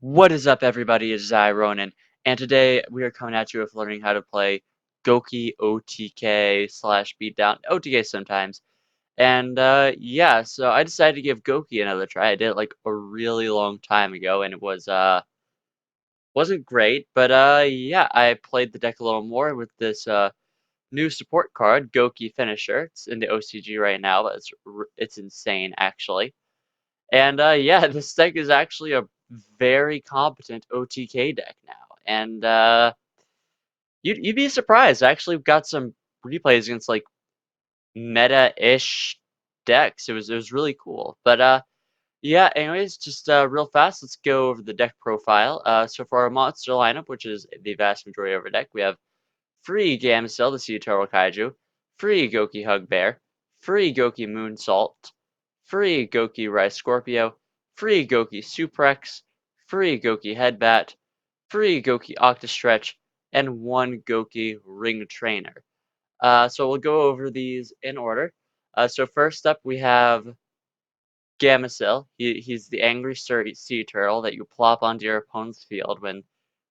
What is up, everybody? It's Ronin, and today we are coming at you with learning how to play Gouki OTK slash beatdown OTK sometimes. And yeah, so I decided to give Gouki another try. I did it like a really long time ago, and it wasn't great, but yeah, I played the deck a little more with this new support card, Gouki Finisher. It's in the OCG right now, but it's insane actually. And yeah, this deck is actually a very competent OTK deck now. And you'd be surprised. I actually got some replays against like meta-ish decks. It was really cool. But yeah, anyways, just real fast, let's go over the deck profile. So for our monster lineup, which is the vast majority of our deck, we have free Gamcell, the Sea Turtle Kaiju, free Gouki Hugbear, free Gouki Moonsault, free Gouki Rice Scorpio, free Gouki Suprex, free Gouki Headbat, free Gouki Octastretch, and one Gouki Ring Trainer. So we'll go over these in order. So first up we have Gamcell. He's the angry sea turtle that you plop onto your opponent's field when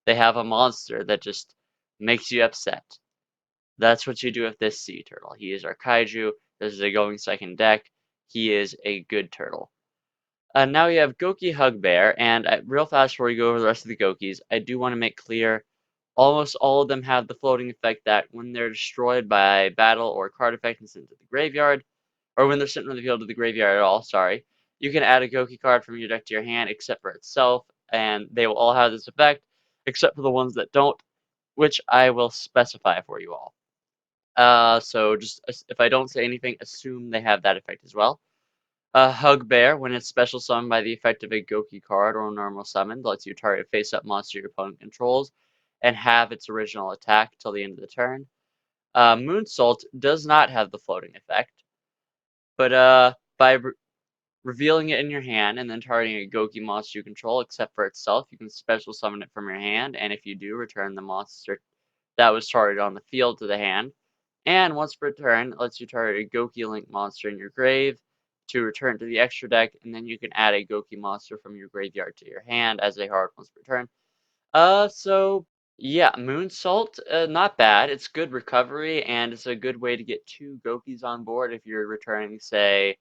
they have a monster that just makes you upset. That's what you do with this sea turtle. He is our kaiju. This is a going second deck. He is a good turtle. Now we have Gouki Hugbear, and real fast before we go over the rest of the Goukis, I do want to make clear almost all of them have the floating effect that when they're destroyed by battle or card effect and sent to the graveyard, or when they're sent from the field to the graveyard at all, sorry, you can add a Gouki card from your deck to your hand except for itself, and they will all have this effect, except for the ones that don't, which I will specify for you all. So just if I don't say anything, assume they have that effect as well. Hugbear, when it's special summoned by the effect of a Gouki card or normal summon, lets you target a face-up monster your opponent controls and have its original attack till the end of the turn. Moonsault does not have the floating effect, but by revealing it in your hand and then targeting a Gouki monster you control except for itself, you can special summon it from your hand, and if you do, return the monster that was targeted on the field to the hand. And once per turn, it lets you target a Gouki Link monster in your grave to return to the extra deck, and then you can add a Gouki monster from your graveyard to your hand as a hard once per turn. So yeah, Moonsault, not bad. It's good recovery, and it's a good way to get two Goukis on board if you're returning, say,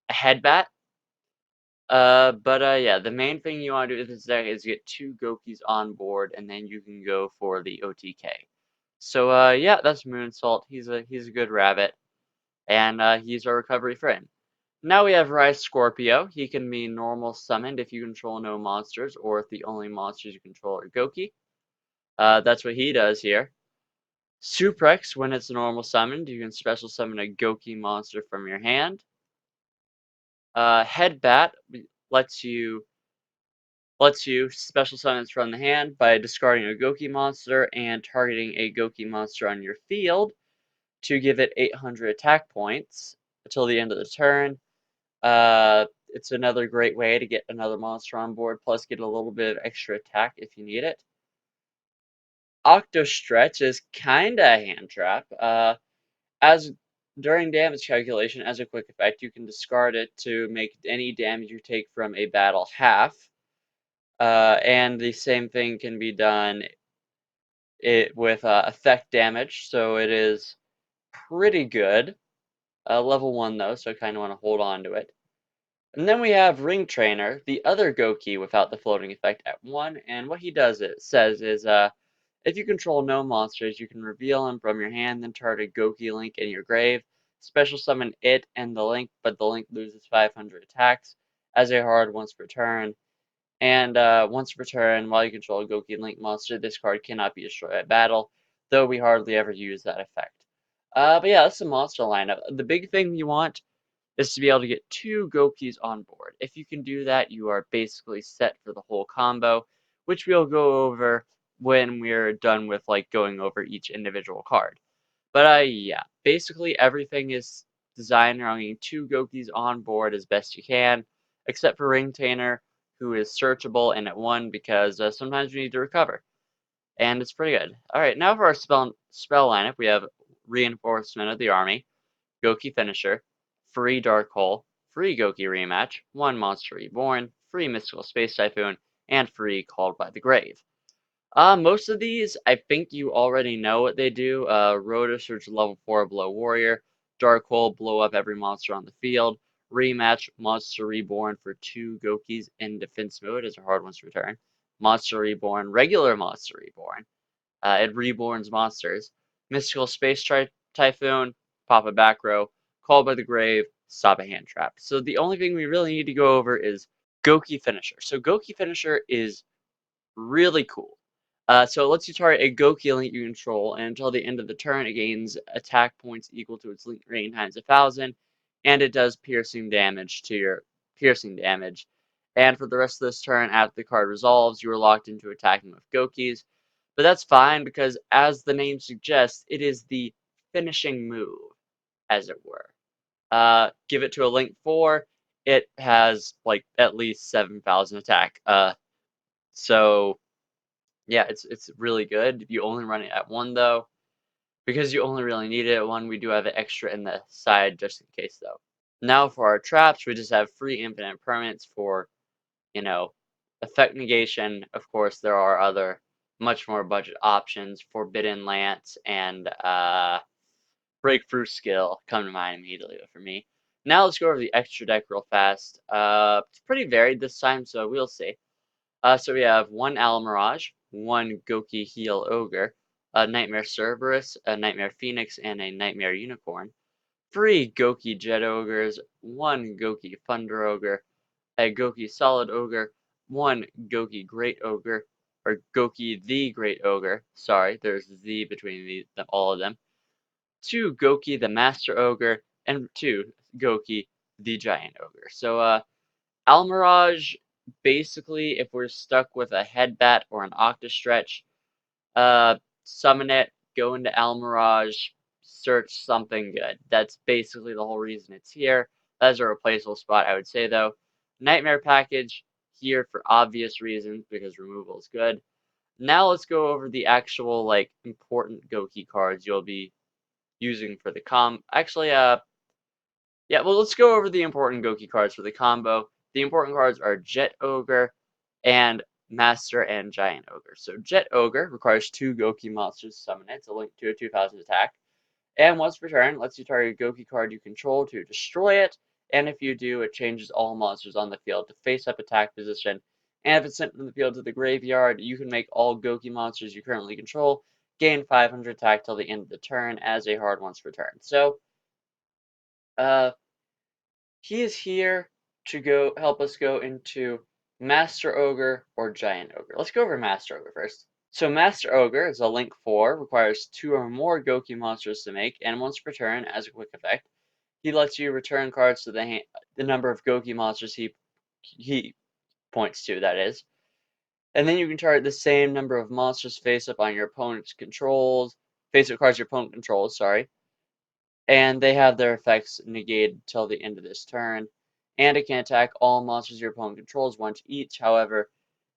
a Headbat. But yeah, the main thing you want to do with this deck is get two Goukis on board, and then you can go for the OTK. So yeah, that's Moonsault. He's a good rabbit, and he's our recovery friend. Now we have Rice Scorpio. He can be normal summoned if you control no monsters, or if the only monsters you control are Gouki. That's what he does here. Suprex, when it's normal summoned, you can special summon a Gouki monster from your hand. Headbat lets you special summons from the hand by discarding a Gouki monster and targeting a Gouki monster on your field to give it 800 attack points until the end of the turn. It's another great way to get another monster on board, plus get a little bit of extra attack if you need it. Octostretch is kinda a hand trap. As during damage calculation, as a quick effect, you can discard it to make any damage you take from a battle half. And the same thing can be done with effect damage, so it is pretty good. Level 1 though, so I kind of want to hold on to it. And then we have Ring Trainer, the other Gouki without the floating effect at 1, and what he says is, if you control no monsters, you can reveal him from your hand, then target a Gouki Link in your grave, special summon it and the Link, but the Link loses 500 attacks as a hard once per turn. And once per turn, while you control a Gouki Link monster, this card cannot be destroyed at battle, though we hardly ever use that effect. But yeah, that's the monster lineup. The big thing you want is to be able to get two Goukis on board. If you can do that, you are basically set for the whole combo, which we'll go over when we're done with like going over each individual card. But yeah, basically everything is designed around getting two Goukis on board as best you can, except for Ring Tainer, who is searchable and at 1 because sometimes we need to recover. And it's pretty good. Alright, now for our spell lineup, we have Reinforcement of the Army, Gouki Finisher, free Dark Hole, free Gouki Rematch, one Monster Reborn, free Mystical Space Typhoon, and free Called by the Grave. Most of these, I think you already know what they do. Rotor-Search level 4 Blow Warrior, Dark Hole, blow up every monster on the field. Rematch, Monster Reborn for 2 Gokis in defense mode as a hard one's return. Monster Reborn, regular Monster Reborn. It reborns monsters. Mystical Space Typhoon, pop a back row. Called by the Grave, stop a hand trap. So the only thing we really need to go over is Gouki Finisher. So Gouki Finisher is really cool. So it lets you target a Gouki link you control, and until the end of the turn, it gains attack points equal to its link rating times 1,000, and it does piercing damage to your piercing damage. And for the rest of this turn, after the card resolves, you are locked into attacking with Goukis. But that's fine because, as the name suggests, it is the finishing move, as it were. Give it to a link 4, it has like at least 7,000 attack. So yeah, it's really good. You only run it at 1 though. Because you only really need it at 1, we do have an extra in the side just in case though. Now for our traps, we just have free infinite permanents for, you know, effect negation. Of course, there are other much more budget options. Forbidden Lance and Breakthrough Skill come to mind immediately for me. Now let's go over the extra deck real fast. It's pretty varied this time, so we'll see. So we have 1 Alamirage, 1 Gouki Heal Ogre, a Nightmare Cerberus, a Nightmare Phoenix, and a Nightmare Unicorn. 3 Gouki Jet Ogres, 1 Gouki Thunder Ogre, a Gouki Solid Ogre, 1 Gouki Great Ogre, or Gouki the Great Ogre. Sorry, there's Z between all of them. 2 Gouki the Master Ogre, and 2 Gouki the Giant Ogre. So, Almirage, basically, if we're stuck with a Headbat or an Octastretch, summon it, go into Almirage, search something good. That's basically the whole reason it's here. That's a replaceable spot, I would say, though. Nightmare Package, here for obvious reasons, because removal is good. Now let's go over the actual, like, important Gouki cards you'll be using for the Actually, yeah, well, let's go over the important Gouki cards for the combo. The important cards are Jet Ogre and Master and Giant Ogre. So Jet Ogre requires 2 Gouki monsters to summon it. It's a link to a 2,000 attack. And once per turn, lets you target a Gouki card you control to destroy it. And if you do, it changes all monsters on the field to face-up attack position. And if it's sent from the field to the graveyard, you can make all Gouki monsters you currently control gain 500 attack till the end of the turn as a hard once per turn. So, he is here to help us go into Master Ogre or Giant Ogre. Let's go over Master Ogre first. So Master Ogre is a link 4, requires 2 or more Gouki monsters to make, and once per turn, as a quick effect, he lets you return cards to the number of Gouki monsters he points to, that is. And then you can target the same number of monsters face up on your opponent's face up cards your opponent controls, sorry. And they have their effects negated till the end of this turn. And it can attack all monsters your opponent controls once each. However,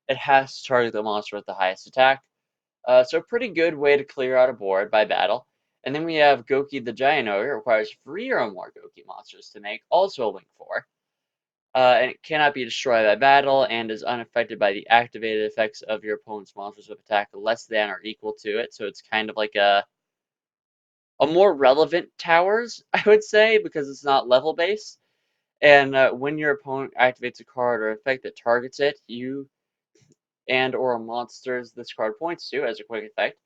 it has to target the monster with the highest attack. So a pretty good way to clear out a board by battle. And then we have Gouki the Giant Ogre. It requires 3 or more Gouki monsters to make, also a link 4. And it cannot be destroyed by battle and is unaffected by the activated effects of your opponent's monsters with attack less than or equal to it. So it's kind of like a more relevant towers, I would say, because it's not level based. And when your opponent activates a card or effect that targets it, you and or monsters this card points to as a quick effect,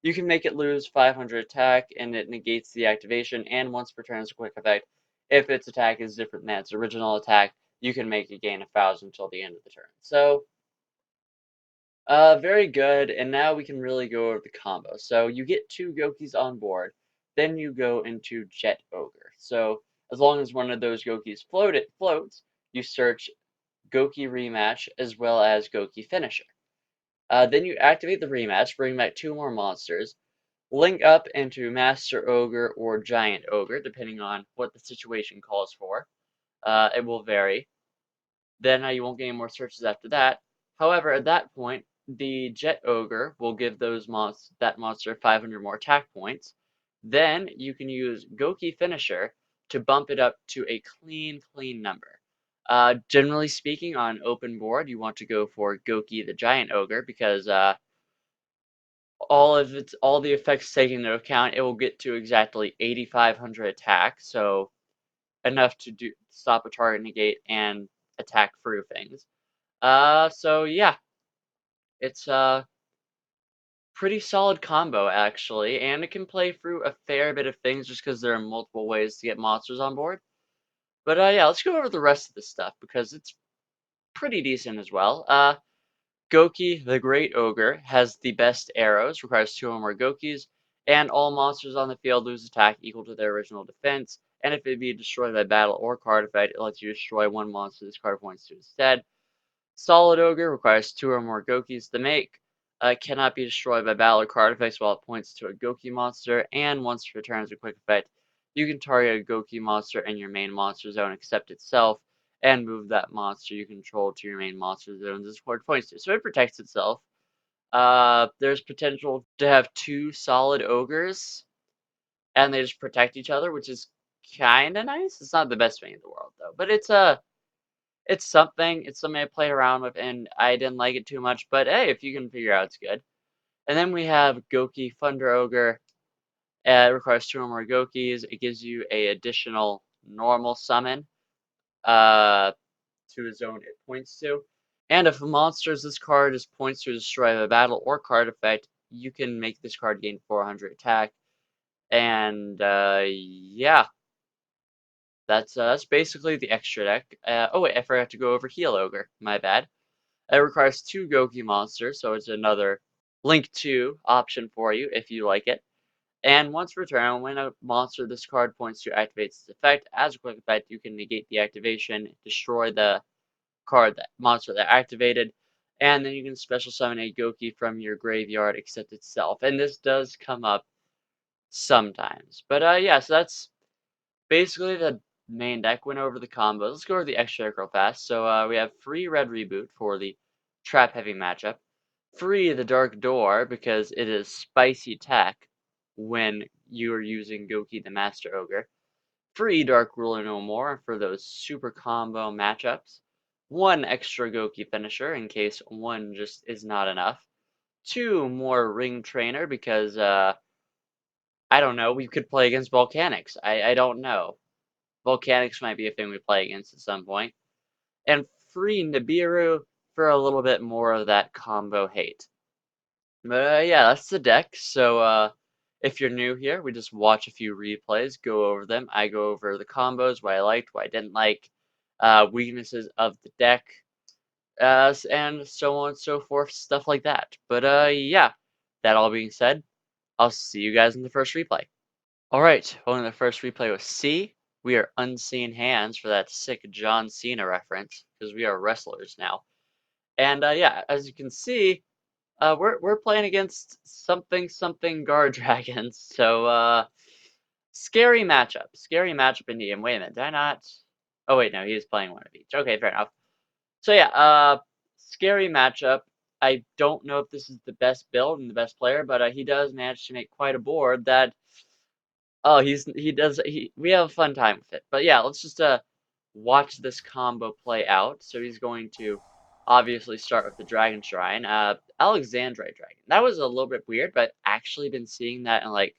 you can make it lose 500 attack, and it negates the activation, and once per turn as a quick effect, if its attack is different than its original attack, you can make it gain 1,000 until the end of the turn. So, very good, and now we can really go over the combo. So you get 2 Goukis on board, then you go into Jet Ogre. So as long as one of those Goukis floats, you search Gouki Rematch as well as Gouki Finisher. Then you activate the rematch, bring back 2 more monsters, link up into Master Ogre or Giant Ogre, depending on what the situation calls for. It will vary. Then you won't get any more searches after that. However, at that point, the Jet Ogre will give that monster 500 more attack points. Then you can use Gouki Finisher to bump it up to a clean number. Generally speaking, on open board, you want to go for Gouki the Giant Ogre because all the effects taken into account, it will get to exactly 8,500 attack, so enough to stop a target negate and attack through things. So yeah, it's a pretty solid combo actually, and it can play through a fair bit of things just because there are multiple ways to get monsters on board. But yeah, let's go over the rest of this stuff because it's pretty decent as well. Gouki, the Great Ogre, has the best arrows, requires 2 or more Goukis, and all monsters on the field lose attack equal to their original defense, and if it be destroyed by battle or card effect, it lets you destroy one monster this card points to instead. Solid Ogre requires 2 or more Goukis to make, cannot be destroyed by battle or card effects while it points to a Gouki monster, and once it returns a quick effect, you can target a Gouki monster in your main monster zone except itself, and move that monster you control to your main monster zone this card points to. So it protects itself. There's potential to have 2 solid ogres, and they just protect each other, which is kind of nice. It's not the best thing in the world though, but it's something. It's something I played around with, and I didn't like it too much. But hey, if you can figure out, it's good. And then we have Gouki Thunder Ogre. It requires 2 or more Goukis. It gives you a additional normal summon to a zone it points to. And if a monster this card is points to destroy a battle or card effect, you can make this card gain 400 attack. And yeah, that's basically the extra deck. Oh wait, I forgot to go over Heal Ogre. My bad. It requires 2 Gouki monsters, so it's another Link 2 option for you if you like it. And once returned, when a monster this card points to activates its effect, as a quick effect, you can negate the activation, destroy the that monster that activated, and then you can special summon a Gouki from your graveyard except itself. And this does come up sometimes. But yeah, so that's basically the main deck. Went over the combos. Let's go over the extra deck real fast. So we have free red reboot for the trap heavy matchup. Free the dark door because it is spicy tech when you are using Gouki the Master Ogre. Free Dark Ruler No More for those super combo matchups. 1 extra Gouki finisher in case 1 just is not enough. 2 more Ring Trainer because, I don't know, we could play against Volcanics. I don't know. Volcanics might be a thing we play against at some point. And free Nibiru for a little bit more of that combo hate. But yeah, that's the deck. So if you're new here, we just watch a few replays, go over them. I go over the combos, what I liked, what I didn't like, weaknesses of the deck, and so on and so forth, stuff like that. But yeah, that all being said, I'll see you guys in the first replay. Alright, well in the first replay with C, we are Unseen Hands for that sick John Cena reference, because we are wrestlers now. And yeah, as you can see, we're playing against something guard dragons. So scary matchup. Scary matchup indeed. And wait a minute, did I not? Oh wait, no, he is playing one of each. Okay, fair enough. So yeah, scary matchup. I don't know if this is the best build and the best player, but he does manage to make quite a board that. Oh, we have a fun time with it. But yeah, let's just watch this combo play out. So he's going to obviously start with the Dragon Shrine. Alexandrite Dragon. That was a little bit weird, but I've actually been seeing that in like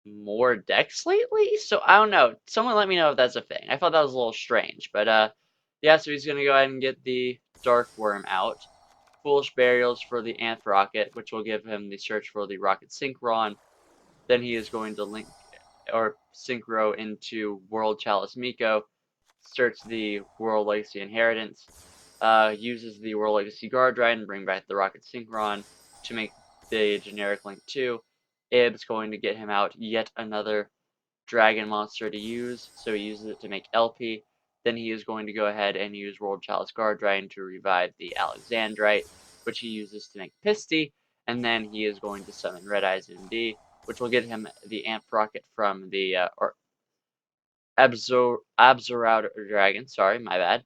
more decks lately. So I don't know. Someone let me know if that's a thing. I thought that was a little strange. But yeah, so he's gonna go ahead and get the Dark Worm out. Foolish Burials for the Anth Rocket, which will give him the search for the Rocket Synchron. Then he is going to link or synchro into World Chalice Miko, search the World Legacy Inheritance, uses the World Legacy Guard Ride and bring back the Rocket Synchron to make the generic Link 2. Ib's going to get him out yet another dragon monster to use, so he uses it to make LP. Then he is going to go ahead and use World Chalice Guard Ride to revive the Alexandrite, which he uses to make Pisty, and then he is going to summon Red Eyes MD, which will get him the Amp Rocket from the Abzorad Dragon. Sorry, my bad.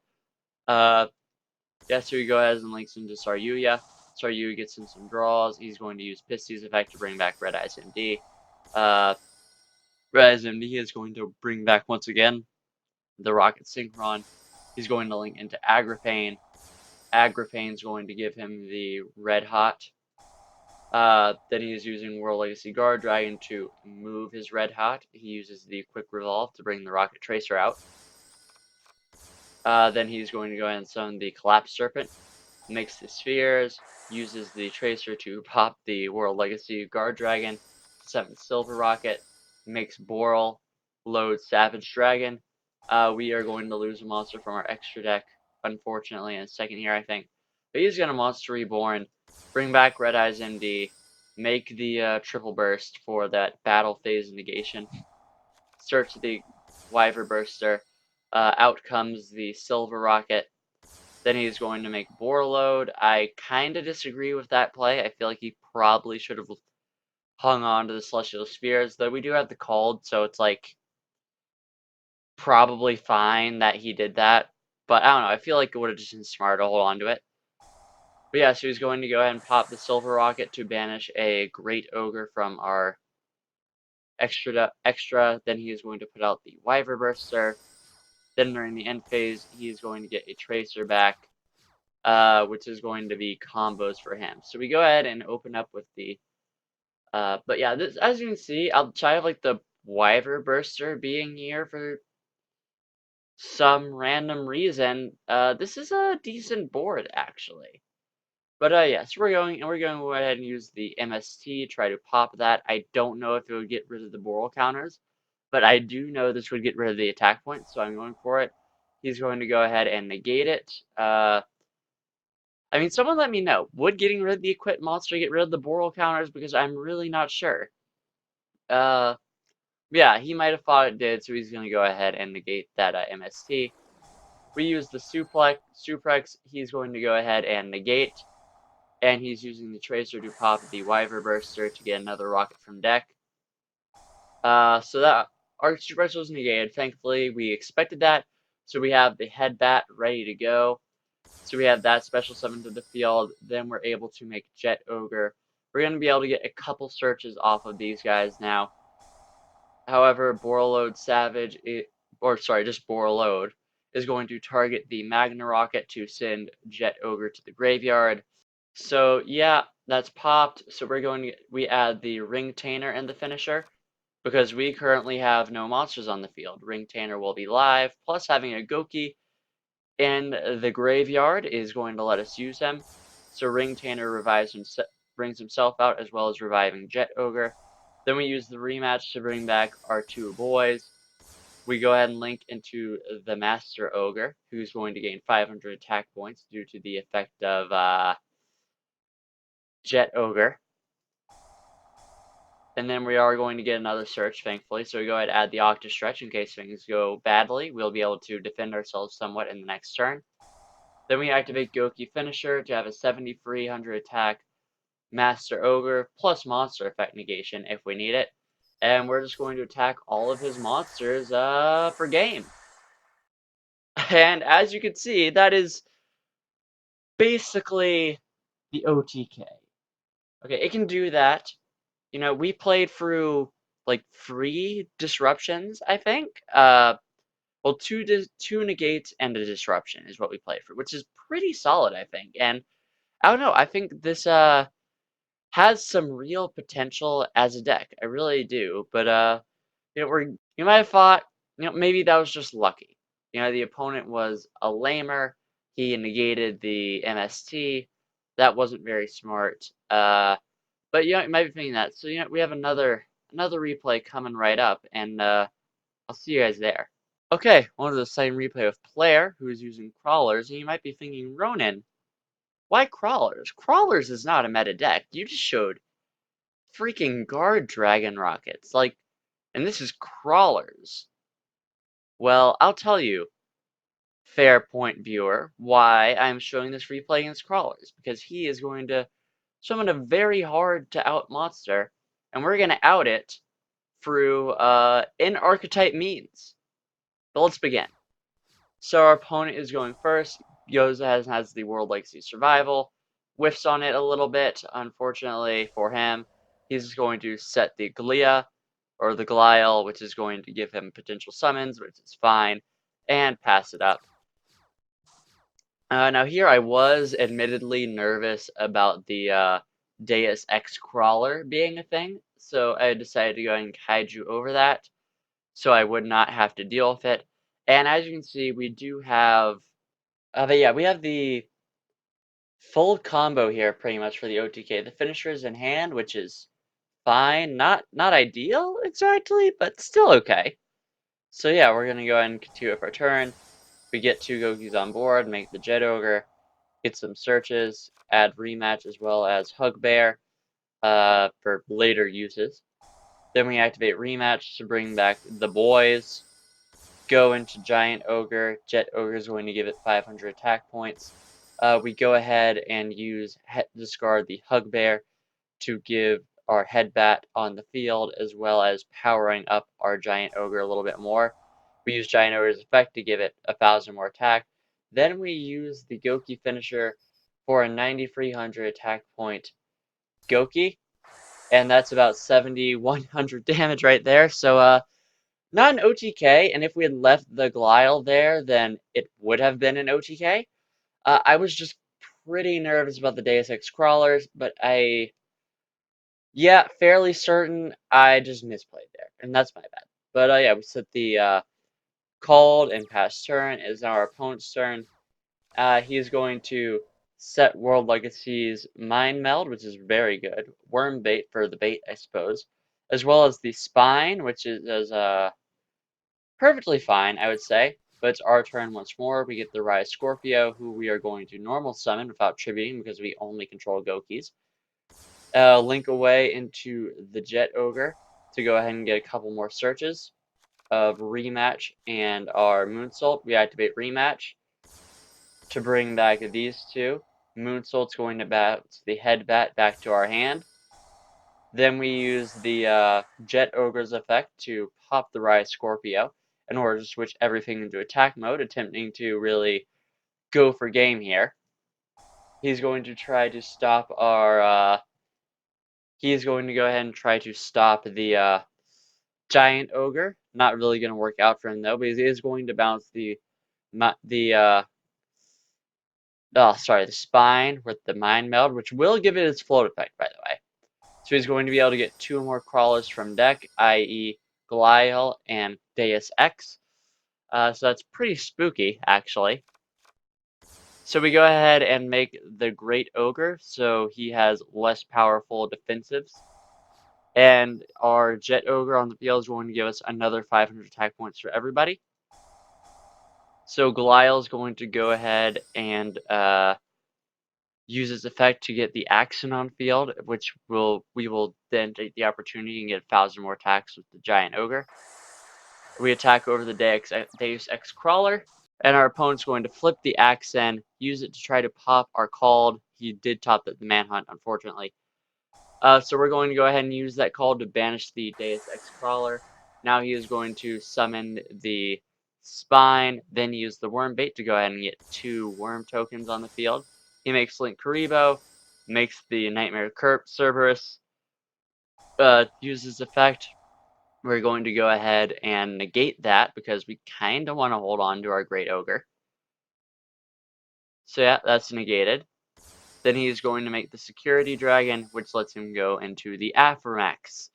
Yeah, so he goes ahead and links into Saryuya. Saryuya gets him some draws. He's going to use Pisty's effect to bring back Red Eyes MD. Red Eyes MD is going to bring back once again the Rocket Synchron. He's going to link into Agrafane. Agrafene's going to give him the Red Hot. Then he is using World Legacy Guard Dragon to move his Red Hot. He uses the Quick Revolve to bring the Rocket Tracer out. Then he's going to go ahead and summon the Collapse Serpent, makes the spheres, uses the Tracer to pop the World Legacy Guard Dragon, summon Silver Rocket, makes Boral, loads Savage Dragon. We are going to lose a monster from our extra deck, unfortunately, in a second here, I think. But he's going to Monster Reborn, bring back Red Eyes MD, make the Triple Burst for that Battle Phase negation, search the Wyver Burster, out comes the Silver Rocket. Then he's going to make Borload. I kind of disagree with that play. I feel like he probably should have hung on to the Celestial Spheres, though we do have the Called, so it's like probably fine that he did that. But I don't know. I feel like it would have just been smart to hold on to it. But yeah, so he's going to go ahead and pop the Silver Rocket to banish a Great Ogre from our extra. Then he is going to put out the Wyver Burster. Then during the end phase, he is going to get a Tracer back, which is going to be combos for him. So we go ahead and open up with the, but yeah, this, as you can see, outside of like the Wyver Burster being here for some random reason, this is a decent board actually. But yeah, so we're going to go ahead and use the MST, try to pop that. I don't know if it would get rid of the Boral counters, but I do know this would get rid of the attack points, so I'm going for it. He's going to go ahead and negate it. I mean, someone let me know. Would getting rid of the equipped monster get rid of the Boral counters? Because I'm really not sure. Yeah, he might have thought it did, so he's going to go ahead and negate that MST. We use the Suplex. He's going to go ahead and negate. And he's using the Tracer to pop the Wyver Burster to get another rocket from deck. So that our Super was negated. Thankfully, we expected that. So we have the Headbat ready to go. So we have that special summon to the field. Then we're able to make Jet Ogre. We're going to be able to get a couple searches off of these guys now. However, Borload Savage, just Borload, is going to target the Magna Rocket to send Jet Ogre to the graveyard. So yeah, that's popped. So we add the Ring Tainer and the finisher. Because we currently have no monsters on the field. Ring Tainer will be live, plus having a Gouki in the graveyard is going to let us use him. So Ring Tainer brings himself out, as well as reviving Jet Ogre. Then we use the rematch to bring back our two boys. We go ahead and link into the Master Ogre, who's going to gain 500 attack points due to the effect of Jet Ogre. And then we are going to get another search, thankfully. So we go ahead and add the Octa Stretch in case things go badly. We'll be able to defend ourselves somewhat in the next turn. Then we activate Gouki Finisher to have a 7,300 attack Master Ogre plus Monster Effect negation if we need it. And we're just going to attack all of his monsters for game. And as you can see, that is basically the OTK. Okay, it can do that. You know, we played through like 3 disruptions, I think. Well, two negates and a disruption is what we played for, which is pretty solid, I think. And I don't know, I think this has some real potential as a deck. I really do. But you know, you might have thought, you know, maybe that was just lucky. You know, the opponent was a lamer. He negated the MST. That wasn't very smart. But yeah, you might be thinking that. So you know, we have another replay coming right up, and I'll see you guys there. Okay, one of the same replay with Player, who is using crawlers, and you might be thinking, Ronin, why crawlers? Crawlers is not a meta deck. You just showed freaking guard dragon rockets, like, and this is crawlers. Well, I'll tell you, fair point viewer, why I'm showing this replay against crawlers, because he is going to summon a very hard to out monster, and we're going to out it through in-archetype means. But let's begin. So our opponent is going first. Yoza has the World Legacy Survival. Whiffs on it a little bit, unfortunately for him. He's going to set the Glia, or the Glial, which is going to give him potential summons, which is fine, and pass it up. Now here I was admittedly nervous about the Deus Ex crawler being a thing, so I decided to go ahead and kaiju over that, so I would not have to deal with it. And as you can see, we do have, yeah, we have the full combo here pretty much for the OTK. The finisher is in hand, which is fine, not ideal exactly, but still okay. So yeah, we're gonna go ahead and continue with our turn. We get 2 Gokis on board, make the Jet Ogre, get some searches, add rematch as well as Hugbear for later uses. Then we activate rematch to bring back the boys. Go into Giant Ogre. Jet Ogre is going to give it 500 attack points. We go ahead and use discard the Hugbear to give our Headbat on the field, as well as powering up our Giant Ogre a little bit more. We use Giant Ogre's effect to give it 1,000 more attack. Then we use the Gouki finisher for a 9,300 attack point Gouki, and that's about 7,100 damage right there. So, not an OTK, and if we had left the Glial there, then it would have been an OTK. I was just pretty nervous about the Deus Ex crawlers, but yeah, fairly certain I just misplayed there, and that's my bad. But yeah, we set the called and passed turn. It is now our opponent's turn. He is going to set World Legacy's Mind Meld, which is very good. Worm Bait for the bait, I suppose. As well as the Spine, which is perfectly fine, I would say. But it's our turn once more. We get the Rise Scorpio, who we are going to normal summon without tributing because we only control Gokis. Link away into the Jet Ogre to go ahead and get a couple more searches of Rematch and our Moonsault. We activate Rematch to bring back these two. Moonsault's going to bounce the Headbat back to our hand. Then we use the Jet Ogre's effect to pop the Rise Scorpio in order to switch everything into attack mode, attempting to really go for game here. He's going to try to stop our he's going to go ahead and try to stop the Giant Ogre. Not really going to work out for him though, but he is going to bounce the Spine with the Mind Meld, which will give it its float effect, by the way. So he's going to be able to get 2 more crawlers from deck, i.e. Glial and Deus Ex. So that's pretty spooky, actually. So we go ahead and make the Great Ogre, so he has less powerful defensives. And our Jet Ogre on the field is going to give us another 500 attack points for everybody. So Glial is going to go ahead and use its effect to get the Axon on field, which we will then take the opportunity and get 1,000 more attacks with the Giant Ogre. We attack over the Deus Ex Crawler, and our opponent's going to flip the Axon, use it to try to pop our called. He did top the Manhunt, unfortunately. So we're going to go ahead and use that call to banish the Deus Ex Crawler. Now he is going to summon the Spine, then use the Worm Bait to go ahead and get 2 Worm tokens on the field. He makes Link Karibo, makes the Nightmare Cerberus, uses effect. We're going to go ahead and negate that because we kind of want to hold on to our Great Ogre. So yeah, that's negated. Then he's going to make the Security Dragon, which lets him go into the Aphromax.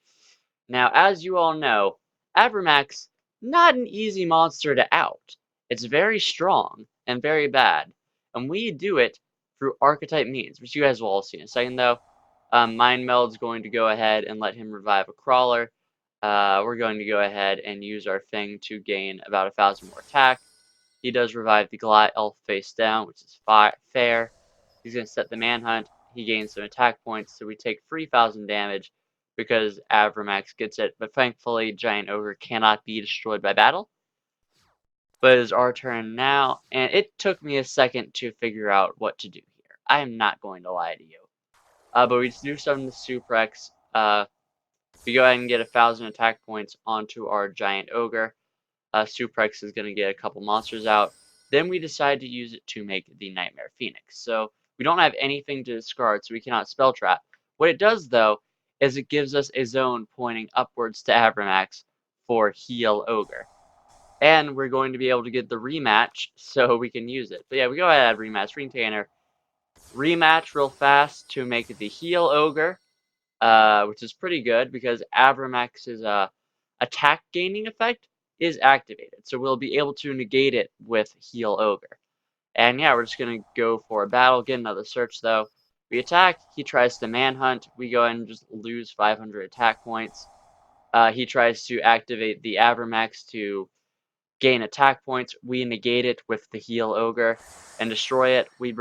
Now, as you all know, Aphromax, not an easy monster to out. It's very strong and very bad. And we do it through archetype means, which you guys will all see in a second though. Mind Meld's going to go ahead and let him revive a crawler. We're going to go ahead and use our thing to gain about 1,000 more attack. He does revive the Glial face down, which is fair. He's going to set the Manhunt. He gains some attack points, so we take 3,000 damage because Avramax gets it. But thankfully, Giant Ogre cannot be destroyed by battle. But it is our turn now, and it took me a second to figure out what to do here. I am not going to lie to you. But we do summon the Suprex. We go ahead and get 1,000 attack points onto our Giant Ogre. Suprex is going to get a couple monsters out. Then we decide to use it to make the Nightmare Phoenix. So we don't have anything to discard, so we cannot spell trap. What it does, though, is it gives us a zone pointing upwards to Abramax for Heal Ogre. and we're going to be able to get the rematch so we can use it. But yeah, we go ahead and add rematch, retainer, rematch real fast to make the heal ogre, which is pretty good because Avramax's attack gaining effect is activated, so we'll be able to negate it with heal ogre. And yeah, we're just gonna go for a battle, get another search though. We attack, he tries to manhunt, we go ahead and just lose 500 attack points. He tries to activate the Avramax to gain attack points. We negate it with the heal ogre and destroy it. We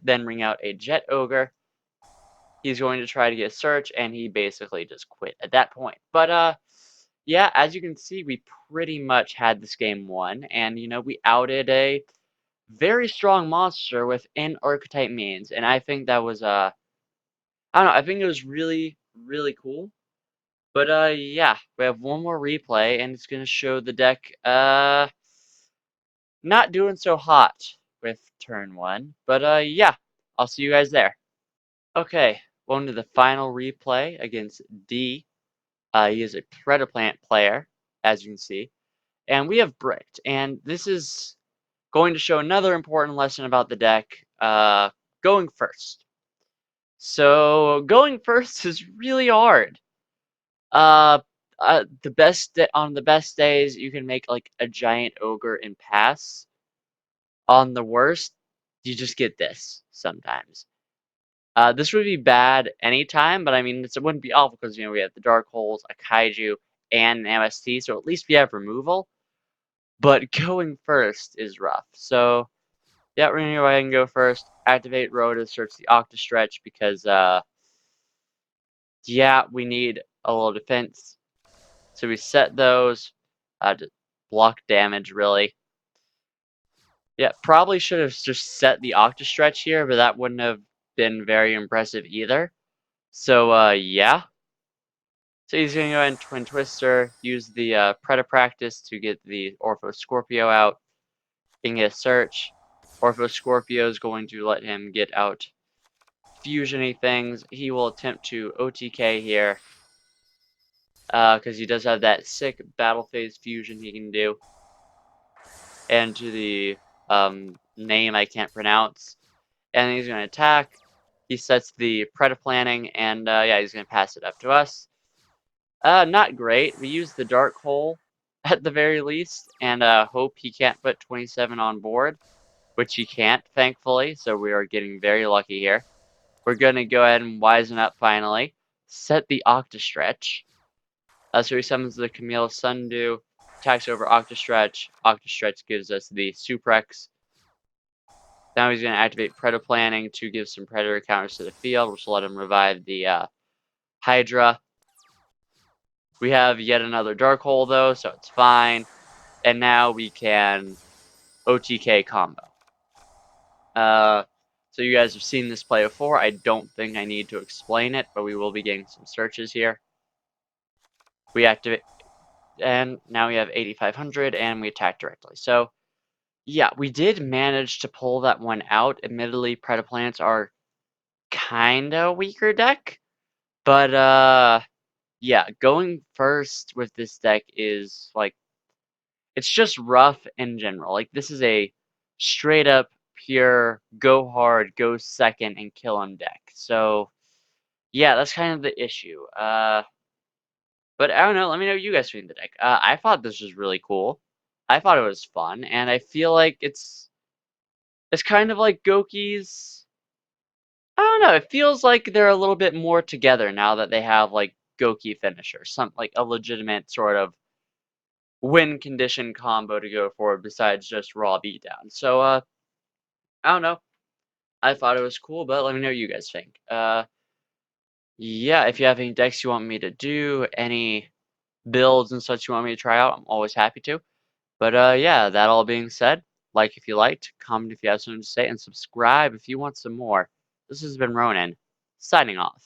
then bring out a jet ogre. He's going to try to get a search, and he basically just quit at that point. But yeah, as you can see, we pretty much had this game won, and we outed a very strong monster within archetype means, and I think that was I don't know, I think it was really, really cool. But yeah, we have one more replay, and it's gonna show the deck not doing so hot with turn 1. But yeah, I'll see you guys there. Okay, going to the final replay against D. He is a Predaplant player, as you can see. And we have Bricked, and this is going to show another important lesson about the deck, going first. So, going first is really hard. On the best days, you can make like a giant ogre and pass. On the worst, you just get this sometimes. This would be bad anytime, but I mean, it wouldn't be awful because we have the Dark Holes, a Kaiju, and an MST, so at least we have removal. But going first is rough. So yeah, we're gonna go ahead and go first. Activate Row to search the Octastretch because yeah, we need a little defense. So we set those to block damage, really. Yeah, probably should have just set the Octastretch here, but that wouldn't have been very impressive either. So yeah. So he's gonna go ahead and Twin Twister, use the Preda Practice to get the Ortho Scorpio out. He can get a search. Ortho Scorpio is going to let him get out fusiony things. He will attempt to OTK here. Because he does have that sick battle phase fusion he can do. And to the name I can't pronounce. And he's going to attack. He sets the Preda Planning, and yeah, he's going to pass it up to us. Not great. We use the Dark Hole at the very least, and hope he can't put 27 on board, which he can't, thankfully, so we are getting very lucky here. We're going to go ahead and Wisen up finally. Set the Octastretch. So he summons the Camille Sundew, attacks over Octastretch. Octastretch gives us the Suprex. Now he's going to activate Preda Planning to give some Predator counters to the field, which will let him revive the Hydra. We have yet another Dark Hole, though, so it's fine. And now we can OTK combo. So you guys have seen this play before. I don't think I need to explain it, but we will be getting some searches here. We activate, and now we have 8,500, and we attack directly. So, yeah, we did manage to pull that one out. Admittedly, Predaplanets are kinda weaker deck, but yeah, going first with this deck is like, it's just rough in general. Like, this is a straight up pure go hard, go second, and kill him deck. So yeah, that's kind of the issue. But I don't know. Let me know what you guys think of the deck. I thought this was really cool. I thought it was fun, and I feel like it's kind of like Gouki's. I don't know. It feels like they're a little bit more together now that they have like Gouki finisher, some like a legitimate sort of win condition combo to go for besides just raw beatdown. So I don't know. I thought it was cool, but let me know what you guys think. Yeah, if you have any decks you want me to do, any builds and such you want me to try out, I'm always happy to. But yeah, that all being said, like if you liked, comment if you have something to say, and subscribe if you want some more. This has been Ronin, signing off.